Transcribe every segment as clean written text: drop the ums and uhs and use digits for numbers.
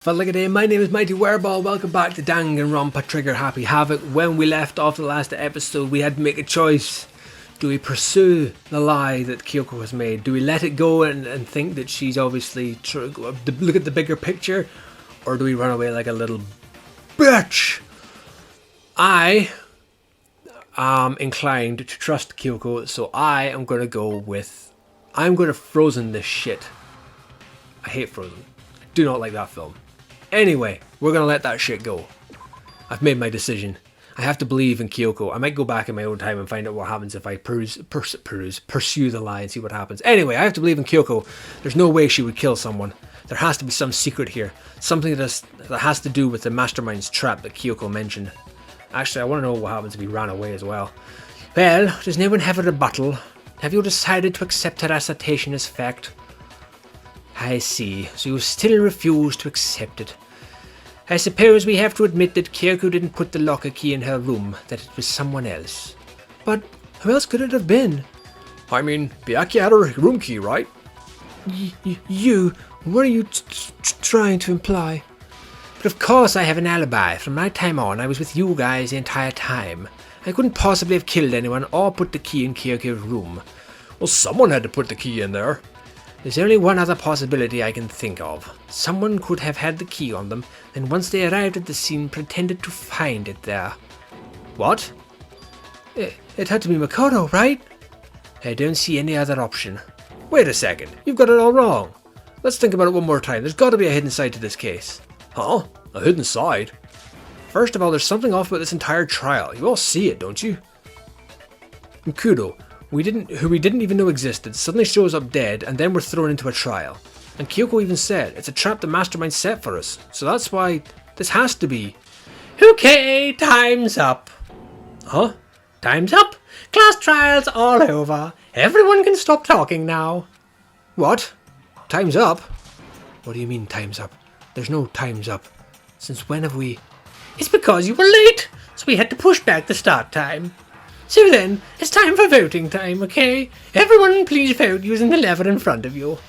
Felt like a day. My name is Mighty Wereball. Welcome back to Danganronpa Trigger Happy Havoc. When we left off the last episode, we had to make a choice. Do we pursue the lie that Kyoko has made? Do we let it go and think that she's obviously look at the bigger picture? Or do we run away like a little bitch? I am inclined to trust Kyoko, so I am going to go with... I'm going to Frozen this shit. I hate Frozen. I do not like that film. Anyway, we're going to let that shit go. I've made my decision. I have to believe in Kyoko. I might go back in my own time and find out what happens if I pursue the lie and see what happens. Anyway, I have to believe in Kyoko. There's no way she would kill someone. There has to be some secret here. Something that has to do with the mastermind's trap that Kyoko mentioned. Actually, I want to know what happens if he ran away as well. Well, does no one have a rebuttal? Have you decided to accept her assertion as fact? I see. So you still refuse to accept it. I suppose we have to admit that Kyoko didn't put the locker key in her room, that it was someone else. But who else could it have been? I mean, Byakuya had her room key, right? What are you trying to imply? But of course I have an alibi. From my time on, I was with you guys the entire time. I couldn't possibly have killed anyone or put the key in Kyoko's room. Well, someone had to put the key in there. There's only one other possibility I can think of. Someone could have had the key on them, and once they arrived at the scene, pretended to find it there. What? It had to be Makoto, right? I don't see any other option. Wait a second, you've got it all wrong. Let's think about it one more time. There's got to be a hidden side to this case. Huh? A hidden side? First of all, there's something off about this entire trial. You all see it, don't you? Kudo, who we didn't even know existed, suddenly shows up dead, and then we're thrown into a trial. And Kyoko even said, it's a trap the mastermind set for us. So that's why this has to be. Okay, time's up. Huh? Time's up? Class trial's all over. Everyone can stop talking now. What? Time's up? What do you mean time's up? There's no time's up. Since when have we... It's because you were late, so we had to push back the start time. So then, it's time for voting time, okay? Everyone please vote using the lever in front of you.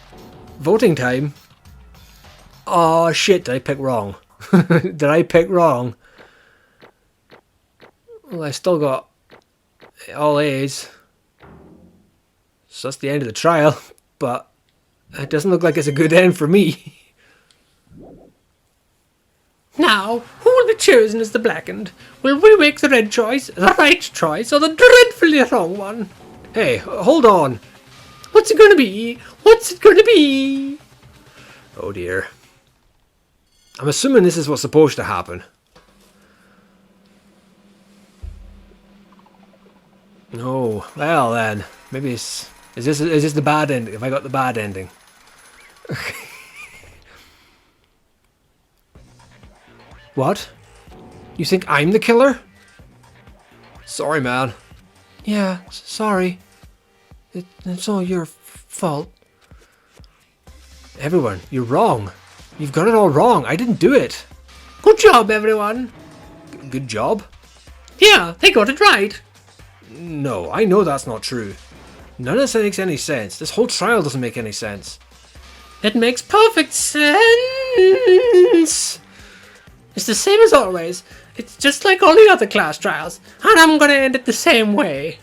Voting time? Oh shit, did I pick wrong? Did I pick wrong? Well, I still got all A's. So that's the end of the trial, but it doesn't look like it's a good end for me. Now, who will be chosen as the blackened? Will we make the red choice, the right choice, or the dreadfully wrong one? Hey, hold on. What's it gonna be? What's it gonna be? Oh dear. I'm assuming this is what's supposed to happen. Oh, well then. Maybe it's... Is this the bad ending? Have I got the bad ending? What? You think I'm the killer? Sorry, man. Yeah, sorry. It's all your fault. Everyone, you're wrong. You've got it all wrong. I didn't do it. Good job, everyone. Good job? Yeah, they got it right. No, I know that's not true. None of this makes any sense. This whole trial doesn't make any sense. It makes perfect sense. It's the same as always. It's just like all the other class trials, and I'm gonna end it the same way.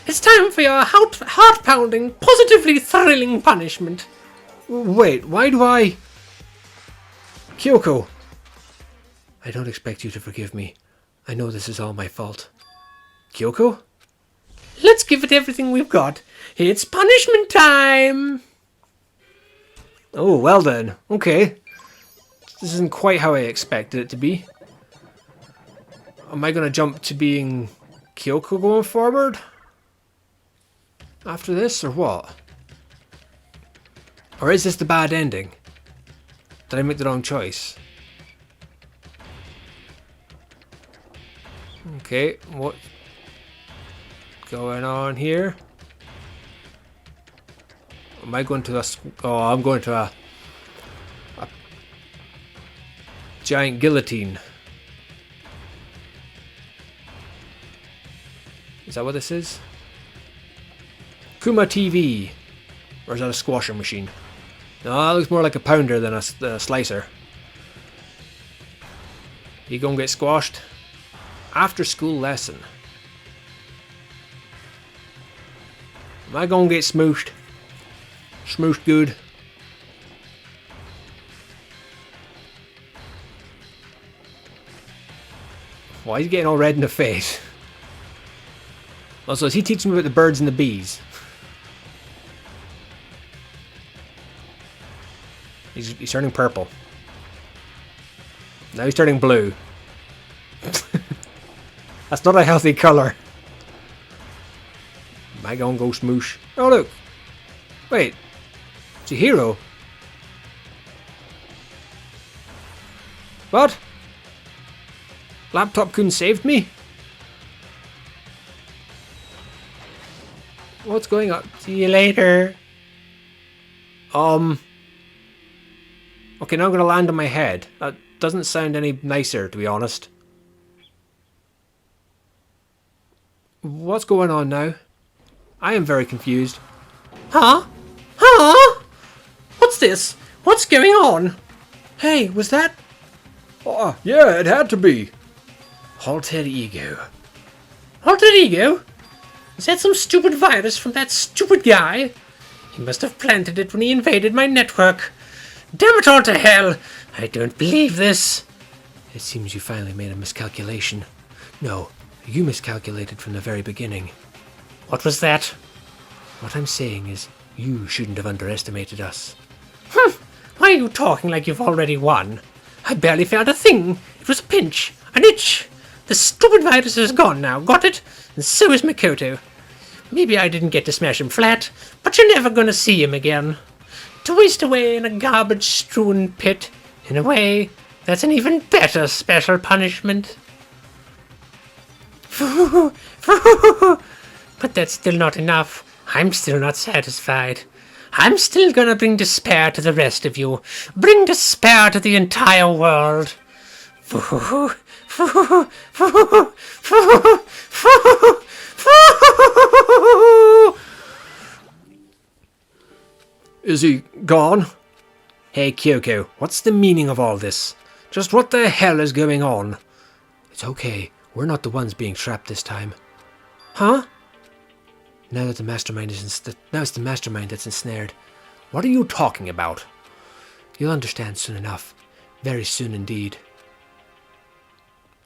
It's time for your heart-pounding, positively thrilling punishment. Wait, why do I... Kyoko! I don't expect you to forgive me. I know this is all my fault. Kyoko? Let's give it everything we've got. It's punishment time! Oh, well then. Okay. This isn't quite how I expected it to be. Am I going to jump to being Kyoko going forward? After this, or what? Or is this the bad ending? Did I make the wrong choice? Okay, what's going on here? Am I going to a... Oh, I'm going to a giant guillotine. Is that what this is? Kuma TV. Or is that a squasher machine? No, that looks more like a pounder than a slicer. You gonna get squashed? After school lesson. Am I gonna get smooshed? Smooshed good. Why is he getting all red in the face? Also, is he teaching me about the birds and the bees? He's turning purple. Now he's turning blue. That's not a healthy colour. Am I gonna go smoosh? Oh look! Wait. It's a hero. What? Laptop couldn't save me? What's going on? See you later. Okay, now I'm gonna land on my head. That doesn't sound any nicer, to be honest. What's going on now? I am very confused. Huh? Huh? What's this? What's going on? Hey, was that... Oh, yeah, it had to be. Alter ego. Alter ego? Is that some stupid virus from that stupid guy? He must have planted it when he invaded my network. Damn it all to hell! I don't believe this. It seems you finally made a miscalculation. No, you miscalculated from the very beginning. What was that? What I'm saying is, you shouldn't have underestimated us. Why are you talking like you've already won? I barely felt a thing. It was a pinch, an itch. The stupid virus is gone now, got it? And so is Makoto. Maybe I didn't get to smash him flat, but you're never gonna see him again. To waste away in a garbage-strewn pit, in a way, that's an even better special punishment. But that's still not enough. I'm still not satisfied. I'm still gonna bring despair to the rest of you. Bring despair to the entire world. Is he gone? Hey Kyoko, what's the meaning of all this? Just what the hell is going on? It's okay, we're not the ones being trapped this time. Huh? Now that the mastermind is now it's the mastermind that's ensnared. What are you talking about? You'll understand soon enough. Very soon indeed.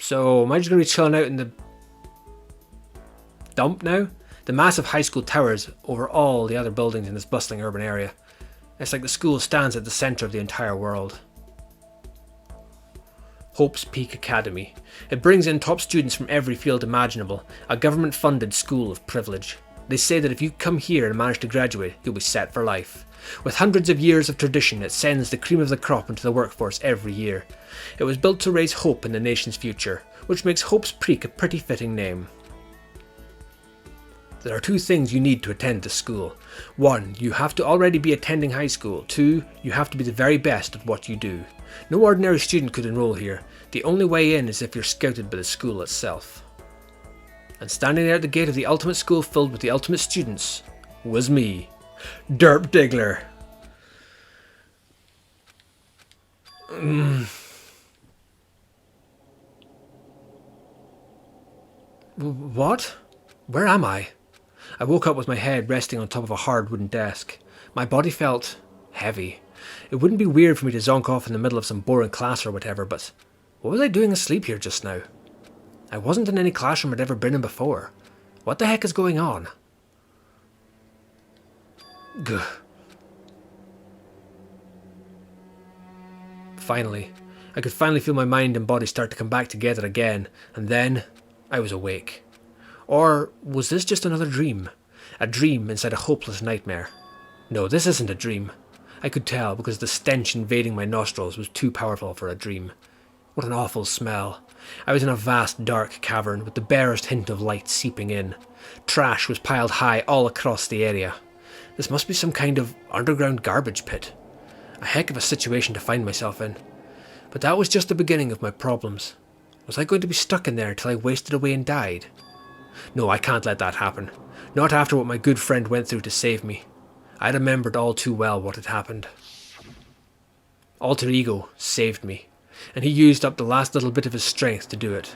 So, am I just going to be chilling out in the dump now? The massive high school towers over all the other buildings in this bustling urban area. It's like the school stands at the centre of the entire world. Hope's Peak Academy. It brings in top students from every field imaginable, a government-funded school of privilege. They say that if you come here and manage to graduate, you'll be set for life. With hundreds of years of tradition, it sends the cream of the crop into the workforce every year. It was built to raise hope in the nation's future, which makes Hope's Peak a pretty fitting name. There are two things you need to attend this school. 1. You have to already be attending high school. 2. You have to be the very best at what you do. No ordinary student could enroll here. The only way in is if you're scouted by the school itself. And standing there at the gate of the ultimate school filled with the ultimate students was me, Derp Diggler. What? Where am I? I woke up with my head resting on top of a hard wooden desk. My body felt heavy. It wouldn't be weird for me to zonk off in the middle of some boring class or whatever, but what was I doing asleep here just now? I wasn't in any classroom I'd ever been in before. What the heck is going on? Gah. Finally, I could finally feel my mind and body start to come back together again, and then I was awake. Or was this just another dream? A dream inside a hopeless nightmare? No, this isn't a dream. I could tell because the stench invading my nostrils was too powerful for a dream. What an awful smell. I was in a vast dark cavern with the barest hint of light seeping in. Trash was piled high all across the area. This must be some kind of underground garbage pit. A heck of a situation to find myself in. But that was just the beginning of my problems. Was I going to be stuck in there until I wasted away and died? No, I can't let that happen. Not after what my good friend went through to save me. I remembered all too well what had happened. Alter Ego saved me. and he used up the last little bit of his strength to do it.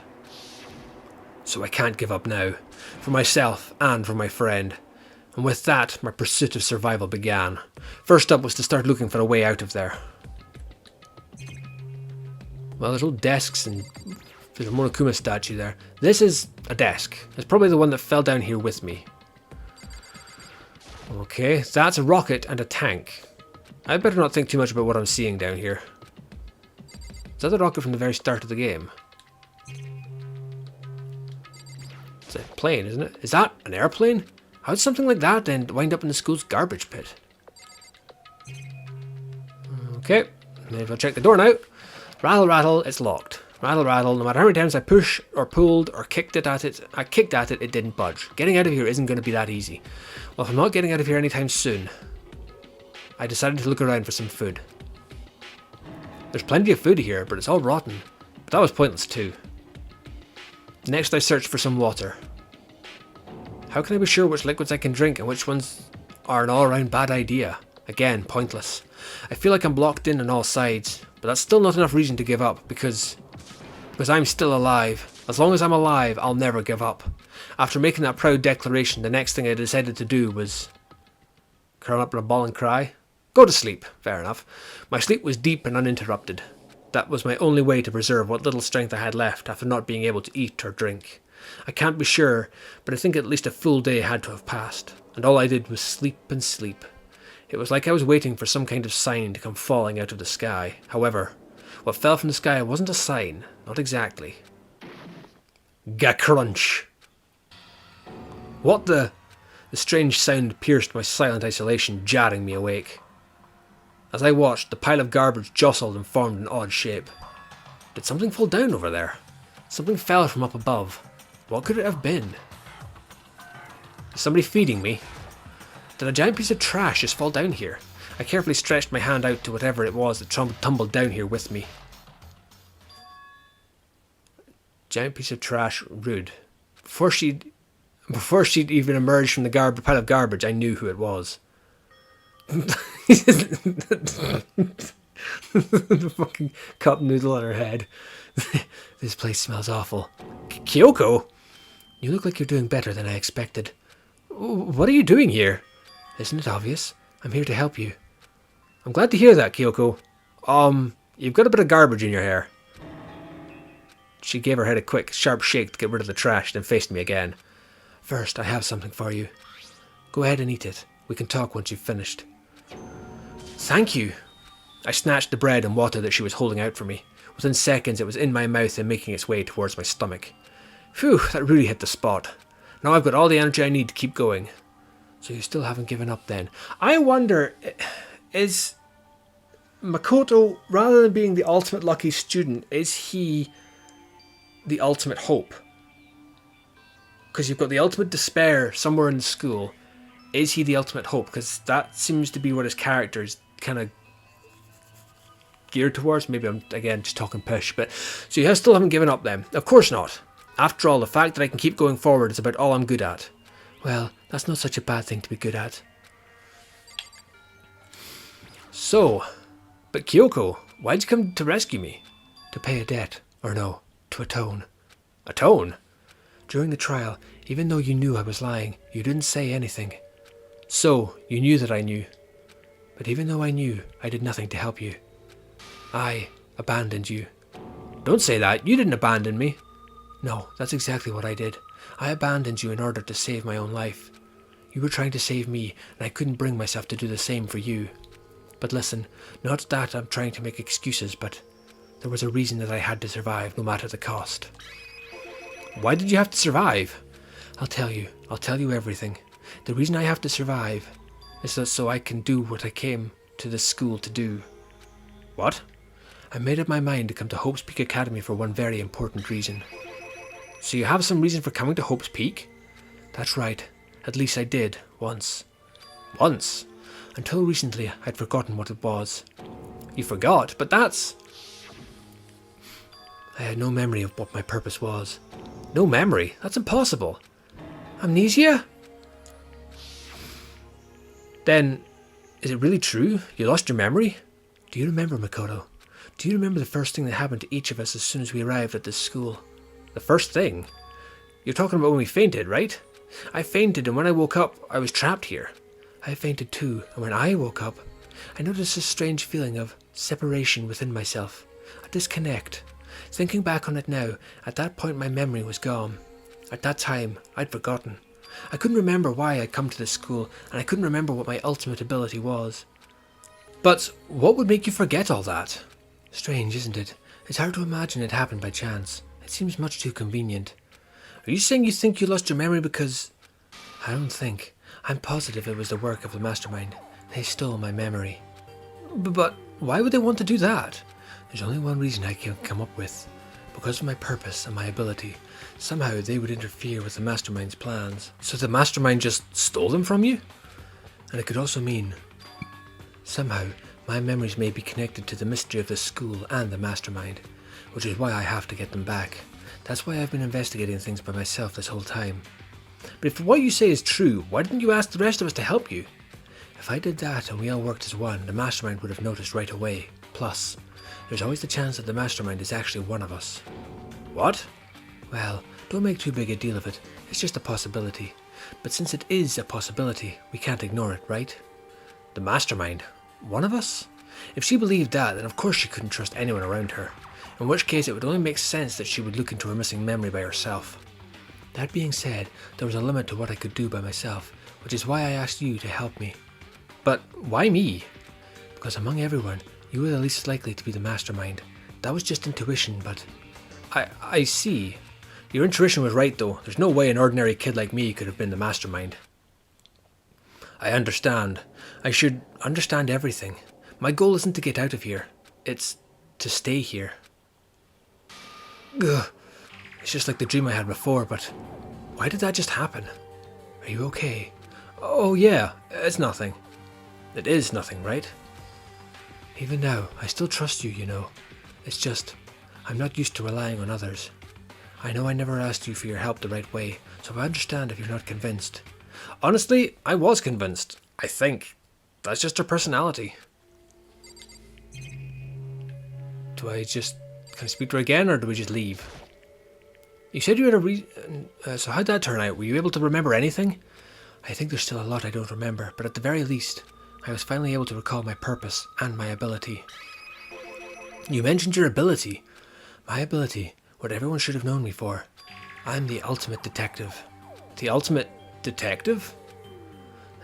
So I can't give up now, for myself and for my friend. And with that, my pursuit of survival began. First up was to start looking for a way out of there. Well, there's old desks and there's a Monokuma statue there. This is a desk. It's probably the one that fell down here with me. Okay, that's a rocket and a tank. I better not think too much about what I'm seeing down here. Is that the rocket from the very start of the game? It's a plane, isn't it? Is that an airplane? How did something like that then wind up in the school's garbage pit? Okay, maybe I'll check the door now. Rattle, rattle, it's locked. Rattle, rattle, no matter how many times I push or pulled or kicked at it, it didn't budge. Getting out of here isn't going to be that easy. Well, if I'm not getting out of here anytime soon, I decided to look around for some food. There's plenty of food here, but it's all rotten. But that was pointless too. Next I searched for some water. How can I be sure which liquids I can drink and which ones are an all-around bad idea? Again, pointless. I feel like I'm blocked in on all sides, but that's still not enough reason to give up because I'm still alive. As long as I'm alive, I'll never give up. After making that proud declaration, the next thing I decided to do was curl up in a ball and cry. Go to sleep. Fair enough. My sleep was deep and uninterrupted. That was my only way to preserve what little strength I had left after not being able to eat or drink. I can't be sure, but I think at least a full day had to have passed, and all I did was sleep and sleep. It was like I was waiting for some kind of sign to come falling out of the sky. However, what fell from the sky wasn't a sign, not exactly. Ga-crunch! What the? The strange sound pierced my silent isolation, jarring me awake. As I watched, the pile of garbage jostled and formed an odd shape. Did something fall down over there? Something fell from up above. What could it have been? Is somebody feeding me? Did a giant piece of trash just fall down here? I carefully stretched my hand out to whatever it was that tumbled down here with me. Giant piece of trash, rude. Before she'd even emerged from the pile of garbage, I knew who it was. The fucking cup noodle on her head. This place smells awful. Kyoko? You look like you're doing better than I expected. What are you doing here? Isn't it obvious? I'm here to help you. I'm glad to hear that, Kyoko. You've got a bit of garbage in your hair. She gave her head a quick, sharp shake to get rid of the trash, then faced me again. First, I have something for you. Go ahead and eat it. We can talk once you've finished. Thank you. I snatched the bread and water that she was holding out for me. Within seconds, it was in my mouth and making its way towards my stomach. Phew, that really hit the spot. Now I've got all the energy I need to keep going. So you still haven't given up then? I wonder, is Makoto, rather than being the ultimate lucky student, is he the ultimate hope? Because you've got the ultimate despair somewhere in the school. Is he the ultimate hope? Because that seems to be what his character is kind of geared towards. Maybe I'm, again, just talking pish. But so you still haven't given up then? Of course not. After all, the fact that I can keep going forward is about all I'm good at. Well, that's not such a bad thing to be good at. So, but Kyoko, why'd you come to rescue me? To pay a debt. Or no, to atone. Atone? During the trial, even though you knew I was lying, you didn't say anything. So, you knew that I knew. But even though I knew, I did nothing to help you. I abandoned you. Don't say that. You didn't abandon me. No, that's exactly what I did. I abandoned you in order to save my own life. You were trying to save me, and I couldn't bring myself to do the same for you. But listen, not that I'm trying to make excuses, but there was a reason that I had to survive, no matter the cost. Why did you have to survive? I'll tell you everything. The reason I have to survive is that so I can do what I came to this school to do. What? I made up my mind to come to Hope's Peak Academy for one very important reason. So you have some reason for coming to Hope's Peak? That's right. At least I did, once. Once? Until recently, I'd forgotten what it was. You forgot? But that's... I had no memory of what my purpose was. No memory? That's impossible. Amnesia? Then, is it really true? You lost your memory? Do you remember, Makoto? Do you remember the first thing that happened to each of us as soon as we arrived at this school? The first thing? You're talking about when we fainted, right? I fainted, and when I woke up, I was trapped here. I fainted too, and when I woke up, I noticed a strange feeling of separation within myself, a disconnect. Thinking back on it now, at that point my memory was gone. At that time, I'd forgotten. I couldn't remember why I'd come to this school, and I couldn't remember what my ultimate ability was. But what would make you forget all that? Strange, isn't it? It's hard to imagine it happened by chance. It seems much too convenient. Are you saying you think you lost your memory because... I don't think. I'm positive it was the work of the mastermind. They stole my memory. But why would they want to do that? There's only one reason I can come up with. Because of my purpose and my ability. Somehow they would interfere with the mastermind's plans. So the mastermind just stole them from you? And it could also mean... somehow, my memories may be connected to the mystery of the school and the mastermind, which is why I have to get them back. That's why I've been investigating things by myself this whole time. But if what you say is true, why didn't you ask the rest of us to help you? If I did that and we all worked as one, the mastermind would have noticed right away. Plus, there's always the chance that the mastermind is actually one of us. What? Well, don't make too big a deal of it. It's just a possibility. But since it is a possibility, we can't ignore it, right? The mastermind? One of us? If she believed that, then of course she couldn't trust anyone around her. In which case it would only make sense that she would look into her missing memory by herself. That being said, there was a limit to what I could do by myself, which is why I asked you to help me. But why me? Because among everyone, you were the least likely to be the mastermind. That was just intuition, but... I see. Your intuition was right though. There's no way an ordinary kid like me could have been the mastermind. I understand. I should understand everything. My goal isn't to get out of here. It's to stay here. Ugh. It's just like the dream I had before, but why did that just happen? Are you okay? Oh yeah, it's nothing. It is nothing, right? Even now, I still trust you, you know. It's just, I'm not used to relying on others. I know I never asked you for your help the right way, so I understand if you're not convinced. Honestly, I was convinced. I think. That's just her personality. Can I speak to her again, or do we just leave? You said you had a reason, so how'd that turn out? Were you able to remember anything? I think there's still a lot I don't remember, but at the very least, I was finally able to recall my purpose and my ability. You mentioned your ability. My ability, what everyone should have known me for. I'm the ultimate detective. The ultimate detective?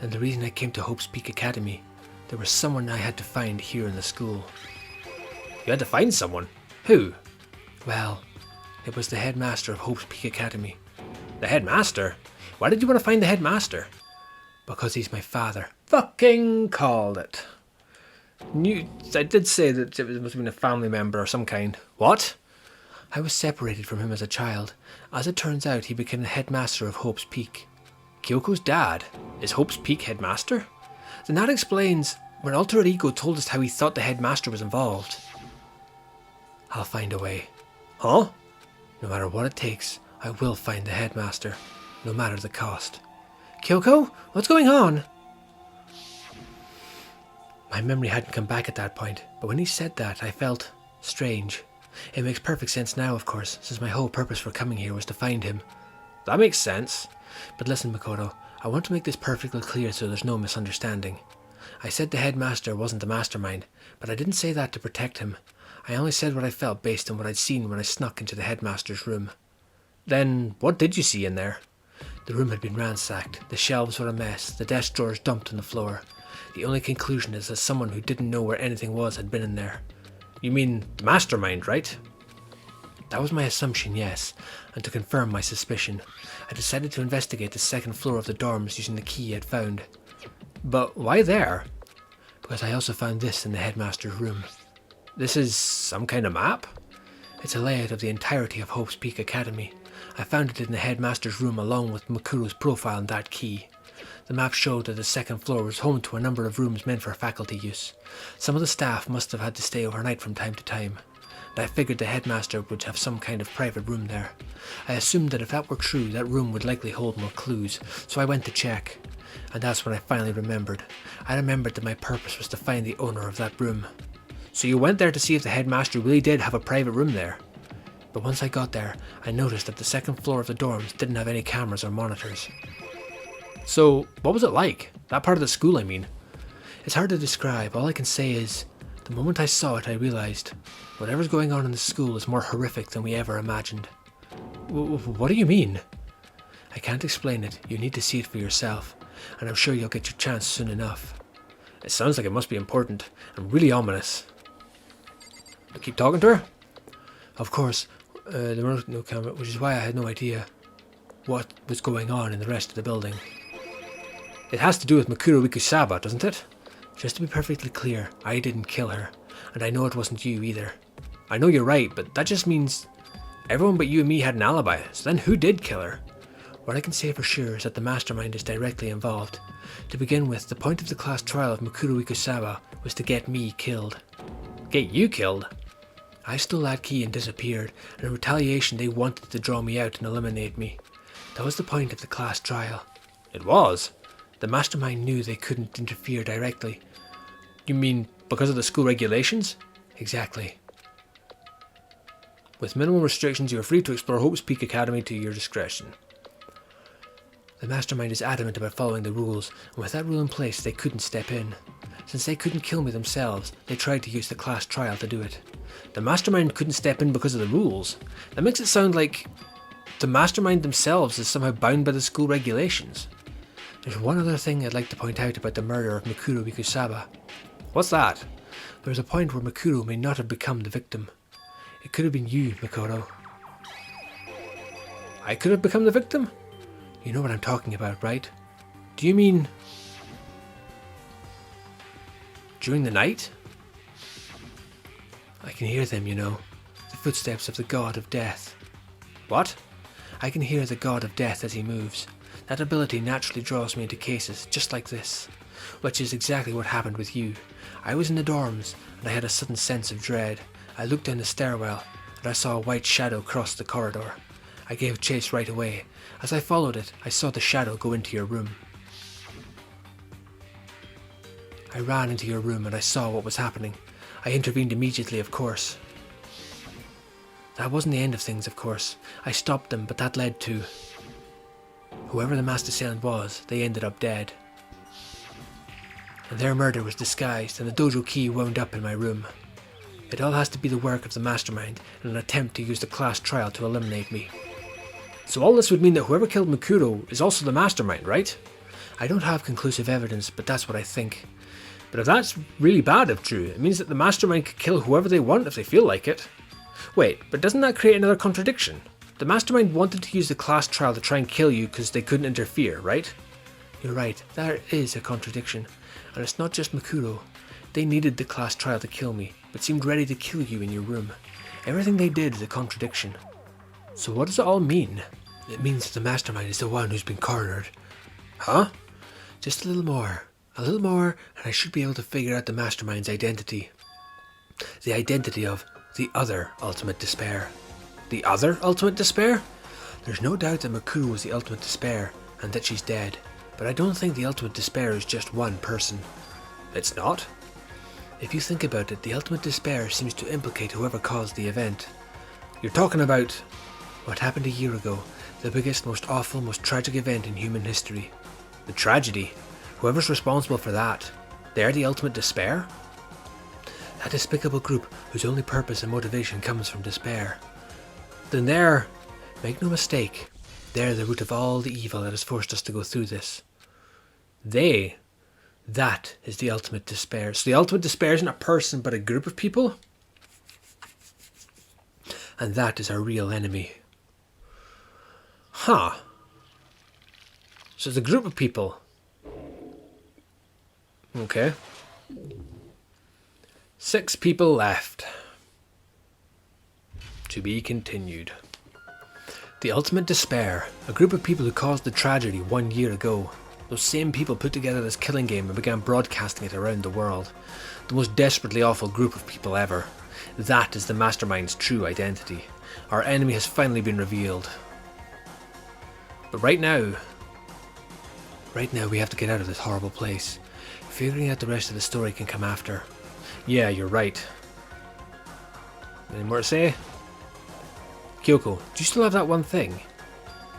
And the reason I came to Hope's Peak Academy, there was someone I had to find here in the school. You had to find someone? Who? Well, it was the headmaster of Hope's Peak Academy. The headmaster? Why did you want to find the headmaster? Because he's my father. Fucking called it. I did say that it must have been a family member of some kind. What? I was separated from him as a child. As it turns out, he became the headmaster of Hope's Peak. Kyoko's dad is Hope's Peak headmaster? Then that explains when Alter Ego told us how he thought the headmaster was involved. I'll find a way. Huh? No matter what it takes, I will find the headmaster, no matter the cost. Kyoko, what's going on? My memory hadn't come back at that point, but when he said that, I felt strange. It makes perfect sense now, of course, since my whole purpose for coming here was to find him. That makes sense. But listen, Makoto, I want to make this perfectly clear so there's no misunderstanding. I said the headmaster wasn't the mastermind, but I didn't say that to protect him. I only said what I felt based on what I'd seen when I snuck into the headmaster's room. Then, what did you see in there? The room had been ransacked, the shelves were a mess, the desk drawers dumped on the floor. The only conclusion is that someone who didn't know where anything was had been in there. You mean the mastermind, right? That was my assumption, yes, and to confirm my suspicion, I decided to investigate the second floor of the dorms using the key I had found. But why there? Because I also found this in the headmaster's room. This is some kind of map? It's a layout of the entirety of Hope's Peak Academy. I found it in the headmaster's room along with Makuro's profile and that key. The map showed that the second floor was home to a number of rooms meant for faculty use. Some of the staff must have had to stay overnight from time to time. And I figured the headmaster would have some kind of private room there. I assumed that if that were true, that room would likely hold more clues, so I went to check. And that's when I finally remembered. I remembered that my purpose was to find the owner of that room. So you went there to see if the headmaster really did have a private room there. But once I got there, I noticed that the second floor of the dorms didn't have any cameras or monitors. So, what was it like? That part of the school, I mean. It's hard to describe. All I can say is, the moment I saw it, I realized whatever's going on in the school is more horrific than we ever imagined. What do you mean? I can't explain it. You need to see it for yourself, and I'm sure you'll get your chance soon enough. It sounds like it must be important and really ominous. I keep talking to her? Of course, there was no camera, which is why I had no idea what was going on in the rest of the building. It has to do with Mikuro Ikusaba, doesn't it? Just to be perfectly clear, I didn't kill her, and I know it wasn't you either. I know you're right, but that just means everyone but you and me had an alibi, so then who did kill her? What I can say for sure is that the mastermind is directly involved. To begin with, the point of the class trial of Mikuro Ikusaba was to get me killed. Get you killed? I stole that key and disappeared, and in retaliation they wanted to draw me out and eliminate me. That was the point of the class trial. It was? The mastermind knew they couldn't interfere directly. You mean because of the school regulations? Exactly. With minimal restrictions, you are free to explore Hope's Peak Academy to your discretion. The mastermind is adamant about following the rules, and with that rule in place, they couldn't step in. Since they couldn't kill me themselves, they tried to use the class trial to do it. The mastermind couldn't step in because of the rules. That makes it sound like the mastermind themselves is somehow bound by the school regulations. There's one other thing I'd like to point out about the murder of Mikuro Ikusaba. What's that? There was a point where Mikuro may not have become the victim. It could have been you, Mikoro. I could have become the victim? You know what I'm talking about, right? Do you mean during the night? I can hear them, you know. The footsteps of the god of death. What? I can hear the god of death as he moves. That ability naturally draws me into cases just like this, which is exactly what happened with you. I was in the dorms, and I had a sudden sense of dread. I looked down the stairwell, and I saw a white shadow cross the corridor. I gave chase right away. As I followed it, I saw the shadow go into your room. I ran into your room and I saw what was happening. I intervened immediately, of course. That wasn't the end of things, of course. I stopped them, but that led to whoever the masked assailant was, they ended up dead. And their murder was disguised, and the dojo key wound up in my room. It all has to be the work of the mastermind in an attempt to use the class trial to eliminate me. So all this would mean that whoever killed Mikuro is also the mastermind, right? I don't have conclusive evidence, but that's what I think. But if that's really bad if true, it means that the mastermind could kill whoever they want if they feel like it. Wait, but doesn't that create another contradiction? The mastermind wanted to use the class trial to try and kill you because they couldn't interfere, right? You're right, there is a contradiction. And it's not just Mikuro. They needed the class trial to kill me, but seemed ready to kill you in your room. Everything they did is a contradiction. So what does it all mean? It means that the mastermind is the one who's been cornered. Huh? Just a little more, and I should be able to figure out the mastermind's identity. The identity of the other ultimate despair. The other ultimate despair? There's no doubt that Mikuro was the ultimate despair, and that she's dead, but I don't think the ultimate despair is just one person. It's not? If you think about it, the ultimate despair seems to implicate whoever caused the event. You're talking about what happened a year ago, the biggest, most awful, most tragic event in human history. The tragedy. Whoever's responsible for that, they're the ultimate despair? That despicable group whose only purpose and motivation comes from despair. Then they're, make no mistake, they're the root of all the evil that has forced us to go through this. That is the ultimate despair. So the ultimate despair isn't a person but a group of people? And that is our real enemy. Huh. So it's a group of people. Okay. 6 people left. To be continued. The ultimate despair. A group of people who caused the tragedy 1 year ago. Those same people put together this killing game and began broadcasting it around the world. The most desperately awful group of people ever. That is the mastermind's true identity. Our enemy has finally been revealed. But right now we have to get out of this horrible place. Figuring out the rest of the story can come after. Yeah, you're right. Any more to say? Kyoko, do you still have that one thing?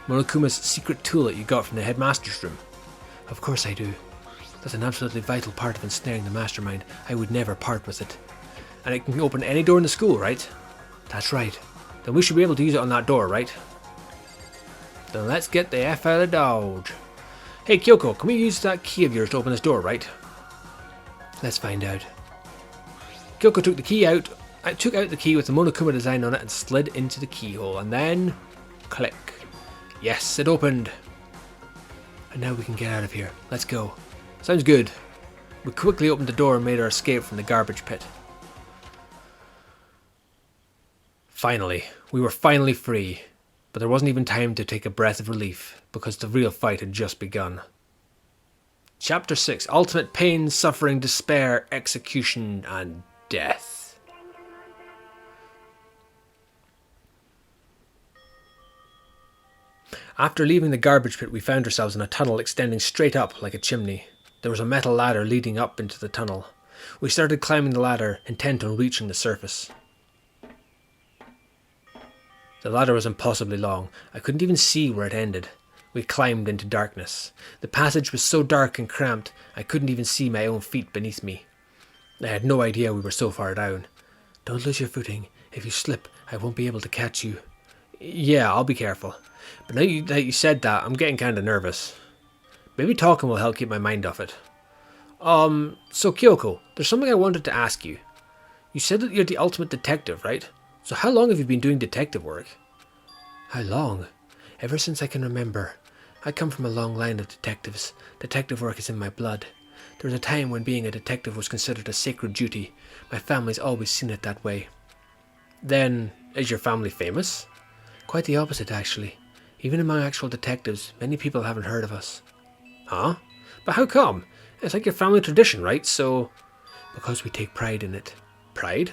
Monokuma's secret tool that you got from the headmaster's room? Of course I do. That's an absolutely vital part of ensnaring the mastermind. I would never part with it. And it can open any door in the school, right? That's right. Then we should be able to use it on that door, right? Then let's get the F out of Dodge. Hey Kyoko, can we use that key of yours to open this door, right? Let's find out. Kyoko took the key out. I took out the key with the Monokuma design on it and slid into the keyhole. And then... click. Yes, it opened. And now we can get out of here. Let's go. Sounds good. We quickly opened the door and made our escape from the garbage pit. Finally. We were finally free. But there wasn't even time to take a breath of relief, because the real fight had just begun. Chapter 6. Ultimate pain, suffering, despair, execution, and death. After leaving the garbage pit, we found ourselves in a tunnel extending straight up like a chimney. There was a metal ladder leading up into the tunnel. We started climbing the ladder, intent on reaching the surface. The ladder was impossibly long. I couldn't even see where it ended. We climbed into darkness. The passage was so dark and cramped, I couldn't even see my own feet beneath me. I had no idea we were so far down. Don't lose your footing. If you slip, I won't be able to catch you. Yeah, I'll be careful. But now that you said that, I'm getting kind of nervous. Maybe talking will help keep my mind off it. So Kyoko, there's something I wanted to ask you. You said that you're the ultimate detective, right? So how long have you been doing detective work? How long? Ever since I can remember. I come from a long line of detectives. Detective work is in my blood. There was a time when being a detective was considered a sacred duty. My family's always seen it that way. Then, is your family famous? Quite the opposite, actually. Even among actual detectives, many people haven't heard of us. Huh? But how come? It's like your family tradition, right? So... Because we take pride in it. Pride?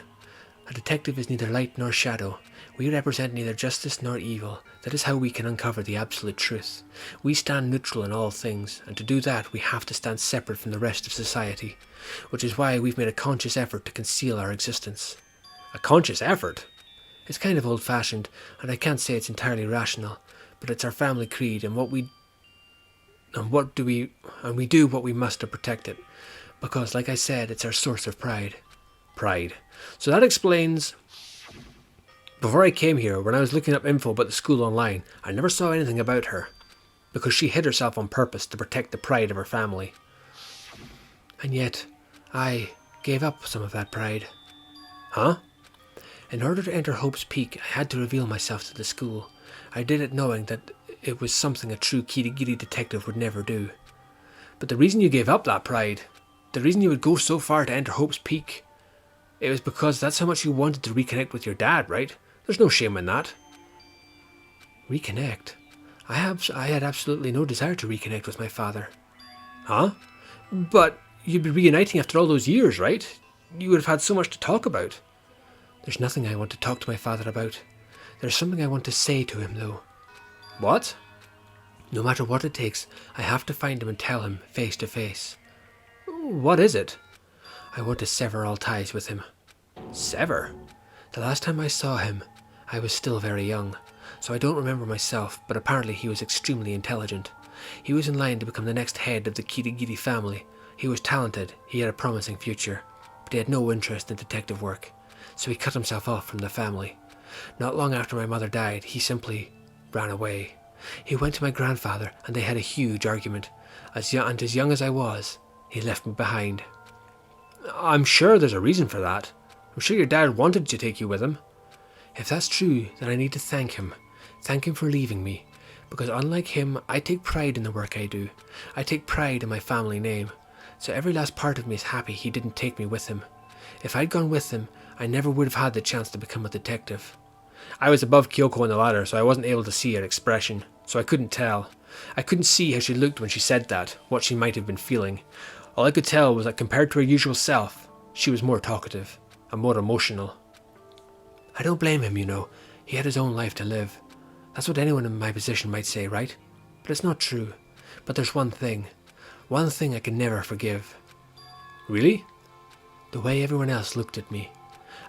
A detective is neither light nor shadow. We represent neither justice nor evil. That is how we can uncover the absolute truth. We stand neutral in all things, and to do that we have to stand separate from the rest of society, which is why we've made a conscious effort to conceal our existence. A conscious effort? It's kind of old-fashioned, and I can't say it's entirely rational, but it's our family creed, and we do what we must to protect it, because, like I said, it's our source of pride. Pride. So that explains... Before I came here, when I was looking up info about the school online, I never saw anything about her, because she hid herself on purpose to protect the pride of her family. And yet, I gave up some of that pride. Huh? In order to enter Hope's Peak, I had to reveal myself to the school. I did it knowing that it was something a true Kirigiri detective would never do. But the reason you gave up that pride, the reason you would go so far to enter Hope's Peak, it was because that's how much you wanted to reconnect with your dad, right? There's no shame in that. Reconnect? I had absolutely no desire to reconnect with my father. Huh? But you'd be reuniting after all those years, right? You would have had so much to talk about. There's nothing I want to talk to my father about. There's something I want to say to him, though. What? No matter what it takes, I have to find him and tell him face to face. What is it? I want to sever all ties with him. Sever? The last time I saw him, I was still very young, so I don't remember myself, but apparently he was extremely intelligent. He was in line to become the next head of the Kirigiri family. He was talented, he had a promising future, but he had no interest in detective work, so he cut himself off from the family. Not long after my mother died, he simply ran away. He went to my grandfather, and they had a huge argument. As young as I was, he left me behind. I'm sure there's a reason for that. I'm sure your dad wanted to take you with him. If that's true, then I need to thank him. Thank him for leaving me. Because unlike him, I take pride in the work I do. I take pride in my family name. So every last part of me is happy he didn't take me with him. If I'd gone with him, I never would have had the chance to become a detective. I was above Kyoko on the ladder, so I wasn't able to see her expression. So I couldn't tell. I couldn't see how she looked when she said that, what she might have been feeling. All I could tell was that compared to her usual self, she was more talkative and more emotional. I don't blame him, you know. He had his own life to live. That's what anyone in my position might say, right? But it's not true. But there's one thing I can never forgive. Really? The way everyone else looked at me.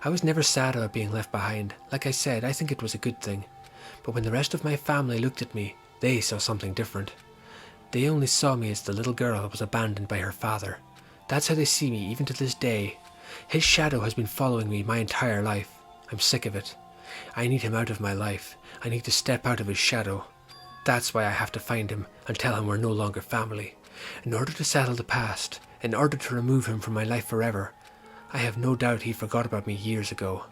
I was never sad about being left behind. Like I said, I think it was a good thing. But when the rest of my family looked at me, they saw something different. They only saw me as the little girl that was abandoned by her father. That's how they see me, even to this day. His shadow has been following me my entire life. I'm sick of it. I need him out of my life. I need to step out of his shadow. That's why I have to find him and tell him we're no longer family. In order to settle the past, in order to remove him from my life forever, I have no doubt he forgot about me years ago.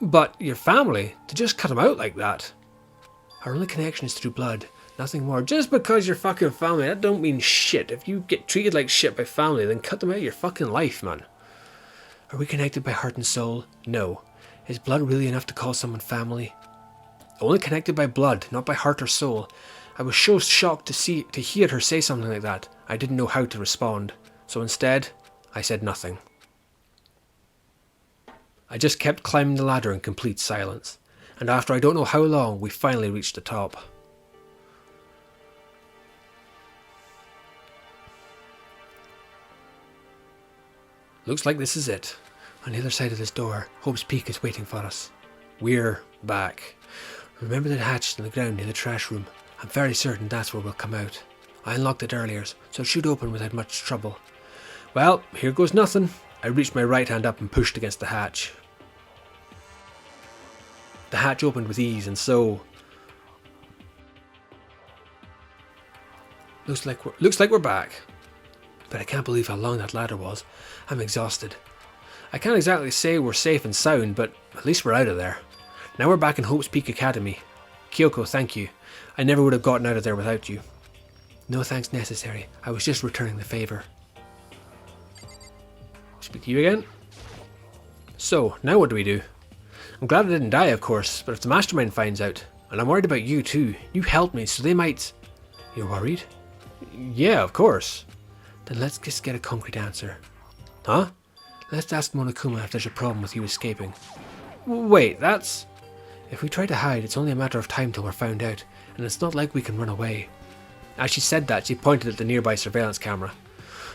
But your family? To just cut him out like that? Our only connection is through blood, nothing more. Just because you're fucking family, that don't mean shit. If you get treated like shit by family, then cut them out of your fucking life, man. Are we connected by heart and soul? No. Is blood really enough to call someone family? Only connected by blood, not by heart or soul. I was so shocked to hear her say something like that, I didn't know how to respond. So instead, I said nothing. I just kept climbing the ladder in complete silence, and after I don't know how long, we finally reached the top. Looks like this is it. On the other side of this door, Hope's Peak is waiting for us. We're back. Remember that hatch in the ground near the trash room? I'm very certain that's where we'll come out. I unlocked it earlier, so it should open without much trouble. Well, here goes nothing. I reached my right hand up and pushed against the hatch. The hatch opened with ease, and so... Looks like we're back. But I can't believe how long that ladder was. I'm exhausted. I can't exactly say we're safe and sound, but at least we're out of there. Now we're back in Hope's Peak Academy. Kyoko, thank you. I never would have gotten out of there without you. No thanks necessary. I was just returning the favour. Speak to you again. So, now what do we do? I'm glad I didn't die, of course, but if the mastermind finds out, and I'm worried about you too, you helped me, so they might... You're worried? Yeah, of course. Then let's just get a concrete answer. Huh? Let's ask Monokuma if there's a problem with you escaping. Wait, that's... If we try to hide, it's only a matter of time till we're found out, and it's not like we can run away. As she said that, she pointed at the nearby surveillance camera.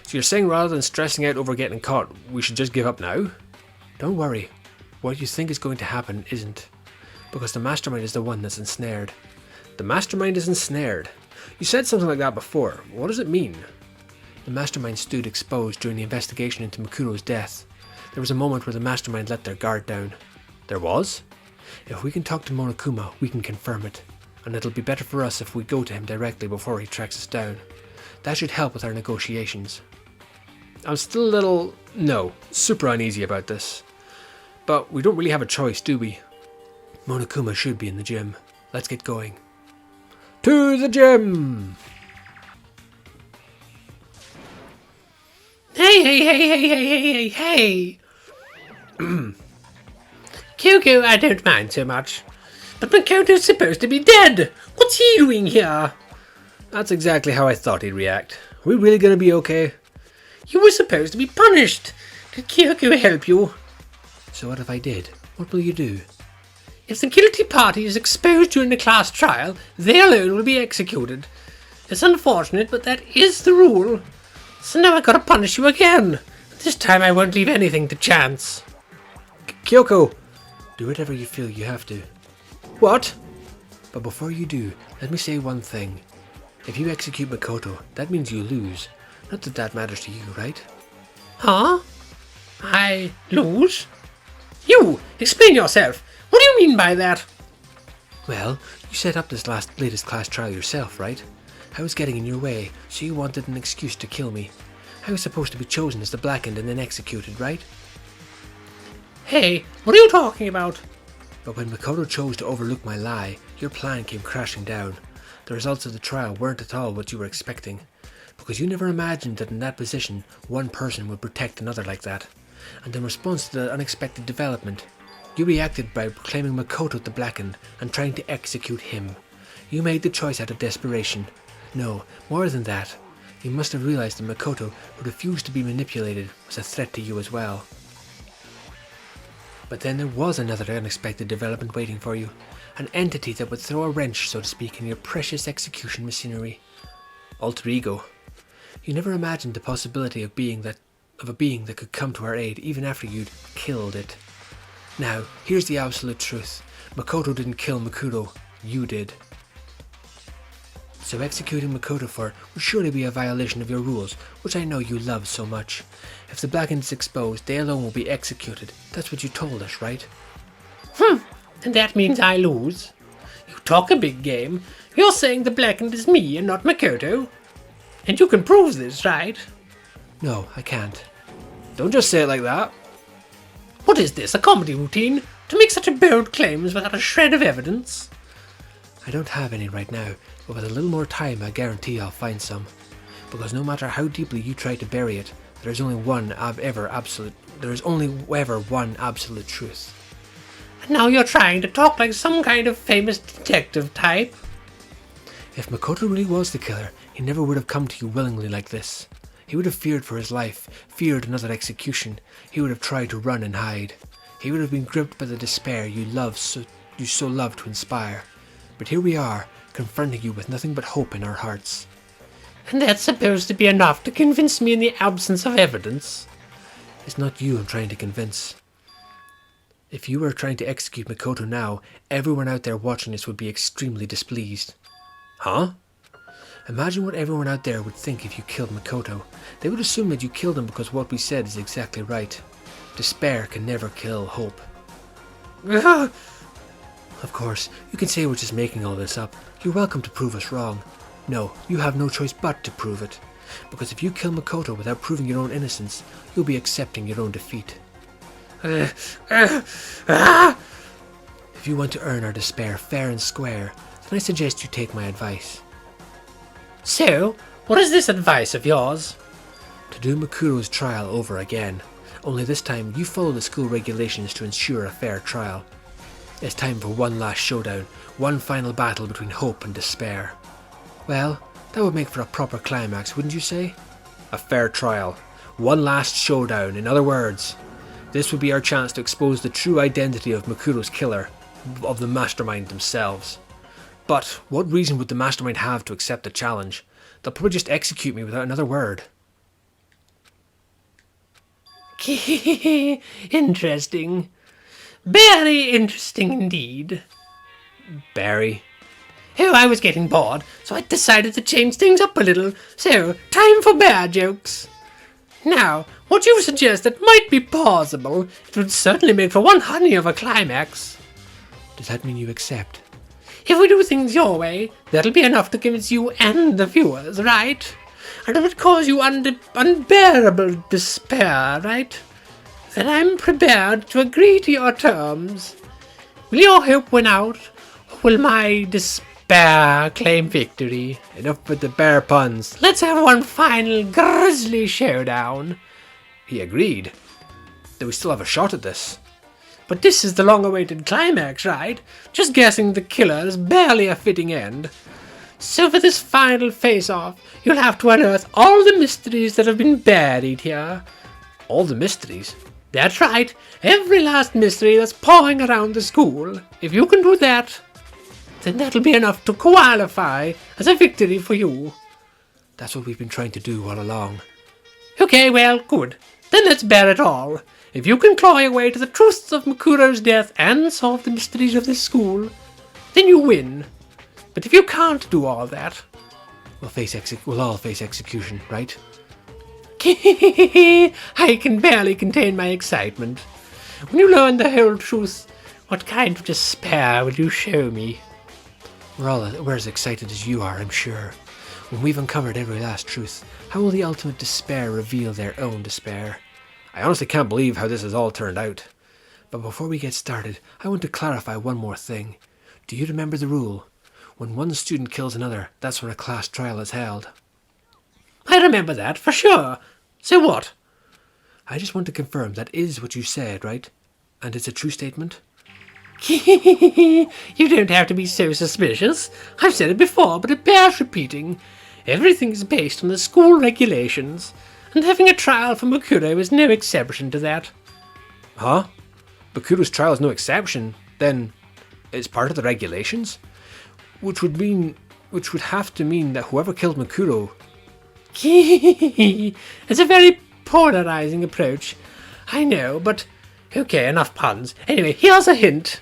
So you're saying rather than stressing out over getting caught, we should just give up now? Don't worry. What you think is going to happen isn't. Because the mastermind is the one that's ensnared. The mastermind is ensnared? You said something like that before. What does it mean? The mastermind stood exposed during the investigation into Makuro's death. There was a moment where the mastermind let their guard down. There was? If we can talk to Monokuma, we can confirm it. And it'll be better for us if we go to him directly before he tracks us down. That should help with our negotiations. I'm still a little... super uneasy about this. But we don't really have a choice, do we? Monokuma should be in the gym. Let's get going. To the gym! Hey! Kyoko, I don't mind so much. But Makoto's supposed to be dead! What's he doing here? That's exactly how I thought he'd react. Are we really gonna be okay? You were supposed to be punished! Did Kyoko help you? So what if I did? What will you do? If the guilty party is exposed during the class trial, they alone will be executed. It's unfortunate, but that is the rule. So now I gotta punish you again. This time I won't leave anything to chance. Kyoko! Do whatever you feel you have to. What? But before you do, let me say one thing. If you execute Makoto, that means you lose. Not that that matters to you, right? Huh? I lose? You! Explain yourself! What do you mean by that? Well, you set up this latest class trial yourself, right? I was getting in your way, so you wanted an excuse to kill me. I was supposed to be chosen as the blackened and then executed, right? Hey, what are you talking about? But when Makoto chose to overlook my lie, your plan came crashing down. The results of the trial weren't at all what you were expecting. Because you never imagined that in that position, one person would protect another like that. And in response to the unexpected development, you reacted by proclaiming Makoto the blackened and trying to execute him. You made the choice out of desperation. No, more than that. You must have realized that Makoto, who refused to be manipulated, was a threat to you as well. But then there was another unexpected development waiting for you. An entity that would throw a wrench, so to speak, in your precious execution machinery. Alter ego. You never imagined the possibility of a being that could come to our aid even after you'd killed it. Now, here's the absolute truth. Makoto didn't kill Makuro. You did. So executing Makoto for it would surely be a violation of your rules, which I know you love so much. If the blackened is exposed, they alone will be executed. That's what you told us, right? And that means I lose. You talk a big game. You're saying the blackened is me and not Makoto. And you can prove this, right? No, I can't. Don't just say it like that. What is this, a comedy routine? To make such a bold claims without a shred of evidence? I don't have any right now, but with a little more time I guarantee I'll find some. Because no matter how deeply you try to bury it, there is only ever one absolute truth. And now you're trying to talk like some kind of famous detective type. If Makoto really was the killer, he never would have come to you willingly like this. He would have feared for his life, feared another execution. He would have tried to run and hide. He would have been gripped by the despair you so love to inspire. But here we are, confronting you with nothing but hope in our hearts. And that's supposed to be enough to convince me in the absence of evidence? It's not you I'm trying to convince. If you were trying to execute Makoto now, everyone out there watching this would be extremely displeased. Huh? Imagine what everyone out there would think if you killed Makoto. They would assume that you killed him because what we said is exactly right. Despair can never kill hope. Of course, you can say we're just making all this up. You're welcome to prove us wrong. No, you have no choice but to prove it. Because if you kill Makoto without proving your own innocence, you'll be accepting your own defeat. If you want to earn our despair fair and square, then I suggest you take my advice. So, what is this advice of yours? To do Makuro's trial over again. Only this time you follow the school regulations to ensure a fair trial. It's time for one last showdown, one final battle between hope and despair. Well, that would make for a proper climax, wouldn't you say? A fair trial. One last showdown, in other words. This would be our chance to expose the true identity of Makuro's killer, of the mastermind themselves. But what reason would the mastermind have to accept the challenge? They'll probably just execute me without another word. Interesting. Very interesting indeed. Barry. Oh, I was getting bored, so I decided to change things up a little. So, time for bear jokes. Now, what you suggested might be plausible. It would certainly make for one honey of a climax. Does that mean you accept? If we do things your way, that'll be enough to convince you and the viewers, right? And it would cause you unbearable despair, right? Then I'm prepared to agree to your terms. Will your hope win out, or will my despair claim victory? Enough with the bear puns. Let's have one final grisly showdown. He agreed. Then we still have a shot at this. But this is the long-awaited climax, right? Just guessing the killer is barely a fitting end. So for this final face-off, you'll have to unearth all the mysteries that have been buried here. All the mysteries? That's right. Every last mystery that's pawing around the school. If you can do that, then that'll be enough to qualify as a victory for you. That's what we've been trying to do all along. Okay, well, good. Then let's bear it all. If you can claw your way to the truths of Makuro's death and solve the mysteries of this school, then you win. But if you can't do all that, we'll all face execution, right? I can barely contain my excitement. When you learn the whole truth, what kind of despair will you show me? We're as excited as you are, I'm sure. When we've uncovered every last truth, how will the ultimate despair reveal their own despair? I honestly can't believe how this has all turned out. But before we get started, I want to clarify one more thing. Do you remember the rule? When one student kills another, that's when a class trial is held. I remember that, for sure. So what? I just want to confirm that is what you said, right? And it's a true statement? You don't have to be so suspicious. I've said it before, but it bears repeating. Everything is based on the school regulations, and having a trial for Makuro is no exception to that. Huh? Makuro's trial is no exception? Then it's part of the regulations? Which would have to mean that whoever killed Makuro... It's a very polarizing approach, I know, but Okay, enough puns. Anyway, here's a hint.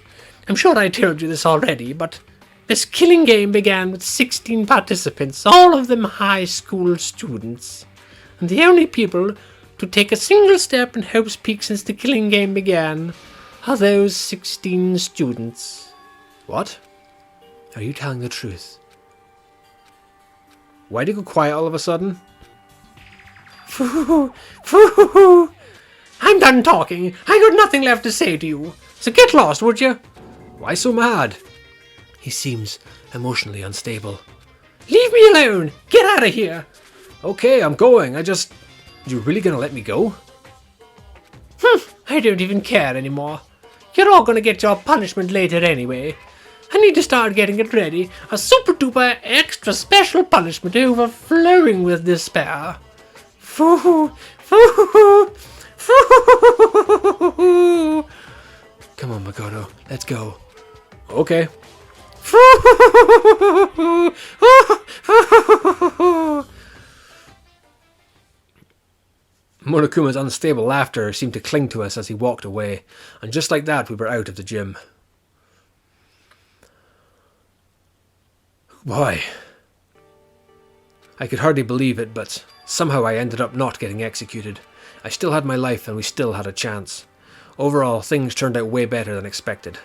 I'm sure I told you this already, but this killing game began with 16 participants, all of them high school students. And the only people to take a single step in Hope's Peak since the killing game began are those 16 students. What? Are you telling the truth? Why'd you go quiet all of a sudden? I'm done talking. I got nothing left to say to you. So get lost, would you? Why so mad? He seems emotionally unstable. Leave me alone. Get out of here. Okay, I'm going. You really gonna let me go? I don't even care anymore. You're all gonna get your punishment later anyway. I need to start getting it ready. A super duper extra special punishment overflowing with despair. Come on, Makoto. Let's go. Okay. Monokuma's unstable laughter seemed to cling to us as he walked away, and just like that we were out of the gym. Boy. I could hardly believe it, but somehow I ended up not getting executed. I still had my life and we still had a chance. Overall, things turned out way better than expected.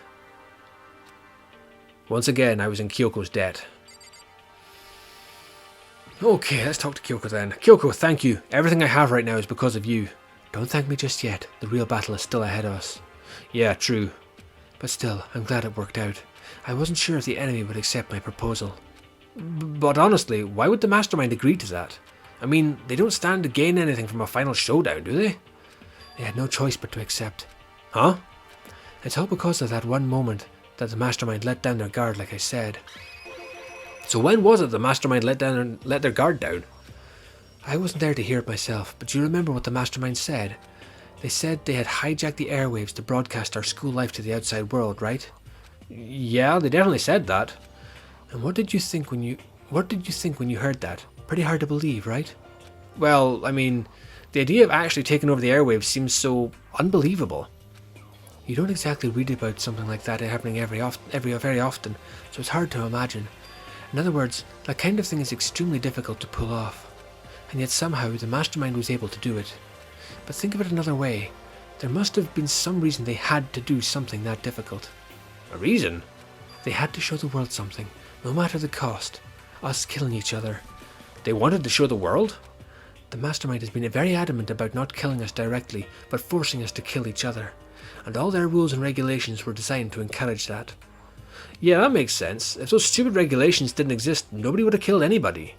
Once again, I was in Kyoko's debt. Okay, let's talk to Kyoko then. Kyoko, thank you. Everything I have right now is because of you. Don't thank me just yet. The real battle is still ahead of us. Yeah, true. But still, I'm glad it worked out. I wasn't sure if the enemy would accept my proposal. But honestly, why would the mastermind agree to that? I mean, they don't stand to gain anything from a final showdown, do they? They had no choice but to accept. Huh? It's all because of that one moment that the mastermind let down their guard, like I said. So when was it the mastermind let their guard down? I wasn't there to hear it myself, but do you remember what the mastermind said? They said they had hijacked the airwaves to broadcast our school life to the outside world, right? Yeah, they definitely said that. And what did you think when you heard that? Pretty hard to believe, right? Well, I mean, the idea of actually taking over the airwaves seems so unbelievable. You don't exactly read about something like that happening very often, so it's hard to imagine. In other words, that kind of thing is extremely difficult to pull off. And yet somehow the mastermind was able to do it. But think of it another way. There must have been some reason they had to do something that difficult. A reason? They had to show the world something, no matter the cost. Us killing each other. They wanted to show the world? The mastermind has been very adamant about not killing us directly, but forcing us to kill each other. And all their rules and regulations were designed to encourage that. Yeah, that makes sense. If those stupid regulations didn't exist, nobody would have killed anybody.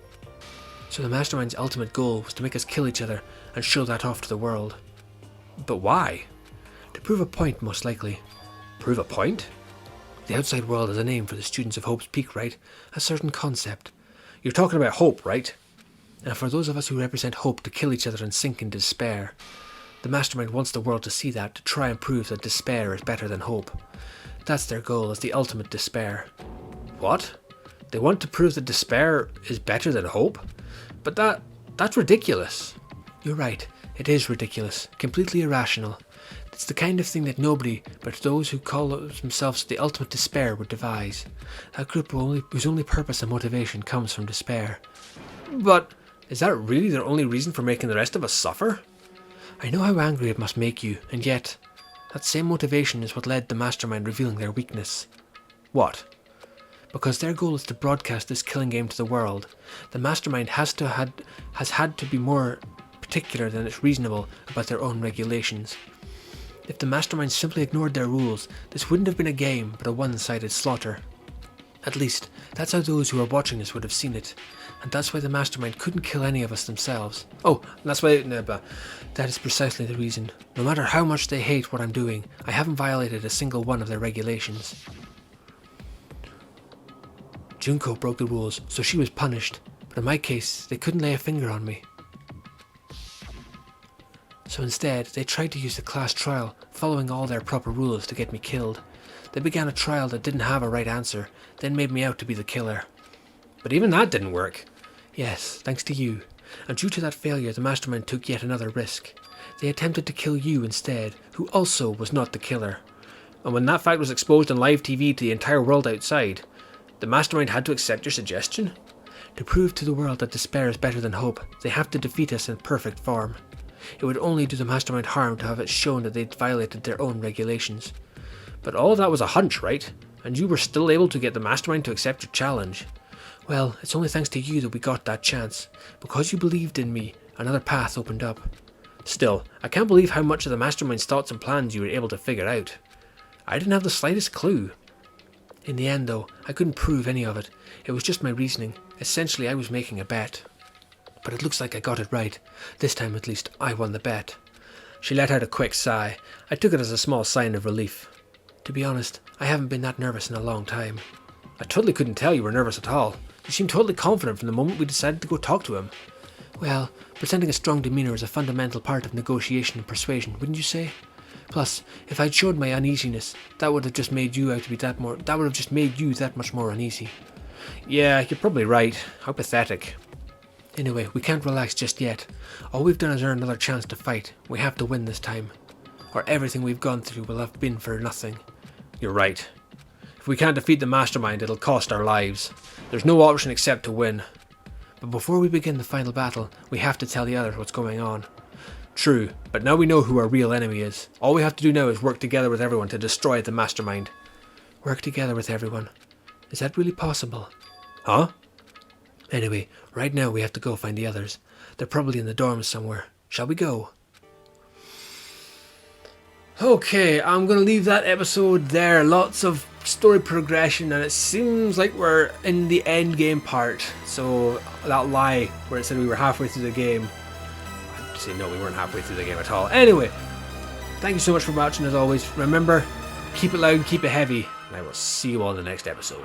So the mastermind's ultimate goal was to make us kill each other and show that off to the world. But why? To prove a point, most likely. Prove a point? The outside world is a name for the students of Hope's Peak, right? A certain concept. You're talking about hope, right? And for those of us who represent hope to kill each other and sink in despair. The mastermind wants the world to see that, to try and prove that despair is better than hope. That's their goal, is the ultimate despair. What? They want to prove that despair is better than hope? But that's ridiculous. You're right, it is ridiculous, completely irrational. It's the kind of thing that nobody but those who call themselves the ultimate despair would devise. That group whose only purpose and motivation comes from despair. But is that really their only reason for making the rest of us suffer? I know how angry it must make you, and yet, that same motivation is what led the mastermind revealing their weakness. What? Because their goal is to broadcast this killing game to the world, the mastermind has had to be more particular than is reasonable about their own regulations. If the mastermind simply ignored their rules, this wouldn't have been a game, but a one-sided slaughter. At least, that's how those who are watching this would have seen it. And that's why the mastermind couldn't kill any of us themselves. Oh, that's why... that is precisely the reason. No matter how much they hate what I'm doing, I haven't violated a single one of their regulations. Junko broke the rules, so she was punished. But in my case, they couldn't lay a finger on me. So instead, they tried to use the class trial, following all their proper rules to get me killed. They began a trial that didn't have a right answer, then made me out to be the killer. But even that didn't work. Yes, thanks to you. And due to that failure, the mastermind took yet another risk. They attempted to kill you instead, who also was not the killer. And when that fact was exposed on live TV to the entire world outside, the mastermind had to accept your suggestion? To prove to the world that despair is better than hope, they have to defeat us in perfect form. It would only do the mastermind harm to have it shown that they'd violated their own regulations. But all of that was a hunch, right? And you were still able to get the mastermind to accept your challenge. Well, it's only thanks to you that we got that chance. Because you believed in me, another path opened up. Still, I can't believe how much of the mastermind's thoughts and plans you were able to figure out. I didn't have the slightest clue. In the end, though, I couldn't prove any of it. It was just my reasoning. Essentially, I was making a bet. But it looks like I got it right. This time, at least, I won the bet. She let out a quick sigh. I took it as a small sign of relief. To be honest, I haven't been that nervous in a long time. I totally couldn't tell you were nervous at all. You seemed totally confident from the moment we decided to go talk to him. Well, presenting a strong demeanour is a fundamental part of negotiation and persuasion, wouldn't you say? Plus, if I'd showed my uneasiness, that would have just made you that much more uneasy. Yeah, you're probably right. How pathetic. Anyway, we can't relax just yet. All we've done is earn another chance to fight. We have to win this time. Or everything we've gone through will have been for nothing. You're right. If we can't defeat the mastermind, it'll cost our lives. There's no option except to win. But before we begin the final battle, we have to tell the others what's going on. True, but now we know who our real enemy is. All we have to do now is work together with everyone to destroy the mastermind. Work together with everyone? Is that really possible? Huh? Anyway, right now we have to go find the others. They're probably in the dorms somewhere. Shall we go? Okay, I'm going to leave that episode there. Lots of story progression, and it seems like we're in the end game part. So that lie where it said we were halfway through the game. I'd say no, we weren't halfway through the game at all. Anyway, thank you so much for watching as always. Remember, keep it loud, keep it heavy, and I will see you all in the next episode.